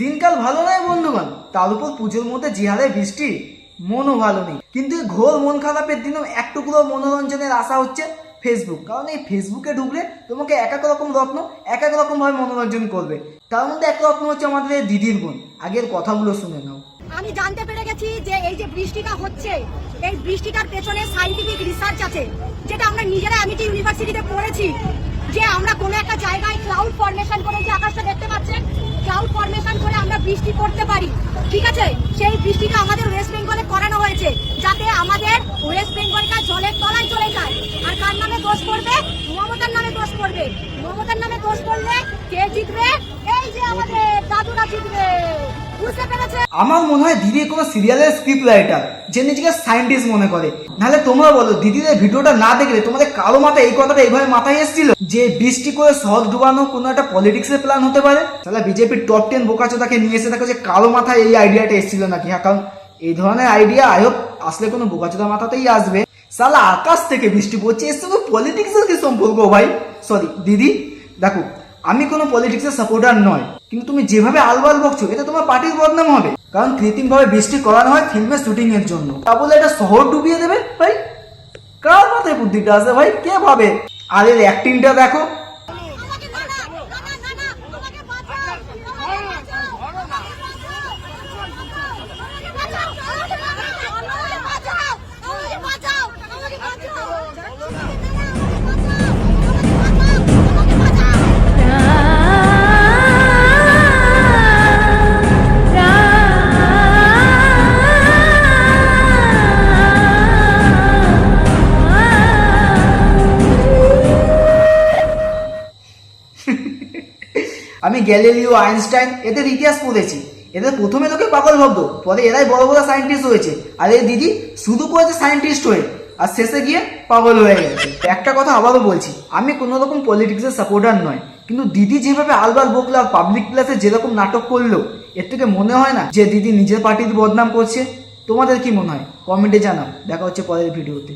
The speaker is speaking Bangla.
দিনকাল ভালো নয় বন্ধুগণ, তার উপর পুজোর মধ্যে যে হারে বৃষ্টি, মনও ভালো নেই। কিন্তু এই ঘোর মন খারাপের দিনেও একটুকুলো মনোরঞ্জনের আশা হচ্ছে ফেসবুক। কারণ এই ফেসবুকে ঢুকলে তোমাকে এক এক রকম রত্ন এক এক রকম ভাবে মনোরঞ্জন করবে। তার মধ্যে এক রত্ন হচ্ছে আমাদের এই দিদির বোন। আগের কথাগুলো শুনে নাও। আমি জানতে পেরে গেছি যে এই যে বৃষ্টিটা হচ্ছে, এই বৃষ্টিটার পেছনে সায়েন্টিফিক রিসার্চ আছে, যেটা আমরা নিজেরা আমিটি ইউনিভার্সিটিতে পড়েছি। যে আমরা কোনো একটা জায়গায় ক্লাউড ফর্মেশন করে, যে আকাশটা দেখতে পাচ্ছেন, ক্লাউড ফর্মেশন করে আমরা বৃষ্টি করতে পারি, ঠিক আছে? সেই বৃষ্টিটা আমাদের ওয়েস্ট বেঙ্গলে করানো হয়েছে, যাতে আমাদের ওয়েস্ট বেঙ্গলটা জলের তলায় চলে যায়। আর কার নামে দোষ পড়বে? মমতার নামে দোষ পড়বে। মমতার নামে দোষ পড়লে কে জিতবে? এই যে আমাদের দাদুরা জিতবে। বুঝতে পেরেছে? আমার মনে হয় দিদি কোনো সিরিয়ালের স্ক্রিপ্ট রাইটার, যে নিজেকে সায়েন্টিস্ট মনে করে। নাহলে তোমরা বলো, দিদিদের ভিডিওটা না দেখলে তোমাদের কারো মাথায় এই কথাটা এইভাবে মাথায় এসেছিল যে বৃষ্টি করে শহর ডুবানো কোনো একটা পলিটিক্সের প্ল্যান হতে পারে? তাহলে বিজেপির টপ 10 বোকাচোদাকে নিয়ে এসে দেখো যে কারো মাথায় এই আইডিয়াটা এসেছিল নাকি। হ্যাঁ, কারণ এই ধরনের আইডিয়া আয়ক আসলে কোনো বোকাচোদার মাথাতেই আসবে। সালা আকাশ থেকে বৃষ্টি পড়ছে, এর সঙ্গে পলিটিক্সের কি সম্পর্ক ভাই? সরি দিদি, দেখো আমি কোনো পলিটিক্সের সাপোর্টার নয়, কিন্তু তুমি যেভাবে আলবাল বকছো এটা তোমার পার্টির বদনাম হবে। কারণ কৃত্রিম ভাবে বৃষ্টি করানো হয় ফিল্মের শুটিং এর জন্য, তা বলে এটা শহর ডুবিয়ে দেবে ভাই? কার মাথায় বুদ্ধিটা আছে ভাই? কে ভাবে? আর এর অ্যাক্টিংটা দেখো। আমি গ্যালিলিও, আইনস্টাইন এদের ইতিহাস পড়েছি। এদের প্রথমে তোকে পাগল ভাবতো, পরে এরাই বড় বড় সায়েন্টিস্ট হয়েছে। আর এই দিদি শুধু করেছে সায়েন্টিস্ট হয়ে, আর শেষে গিয়ে পাগল হয়ে গেছে। একটা কথা আবারও বলছি, আমি কোনো রকম পলিটিক্সের সাপোর্টার নয়, কিন্তু দিদি যেভাবে আলবাল বকলো আর পাবলিক প্লেসে যেরকম নাটক করলো, এর থেকে মনে হয় না যে দিদি নিজের পার্টির বদনাম করছে? তোমাদের কি মনে হয়? কমেন্টে জানাও। দেখা হচ্ছে পরের ভিডিওতে।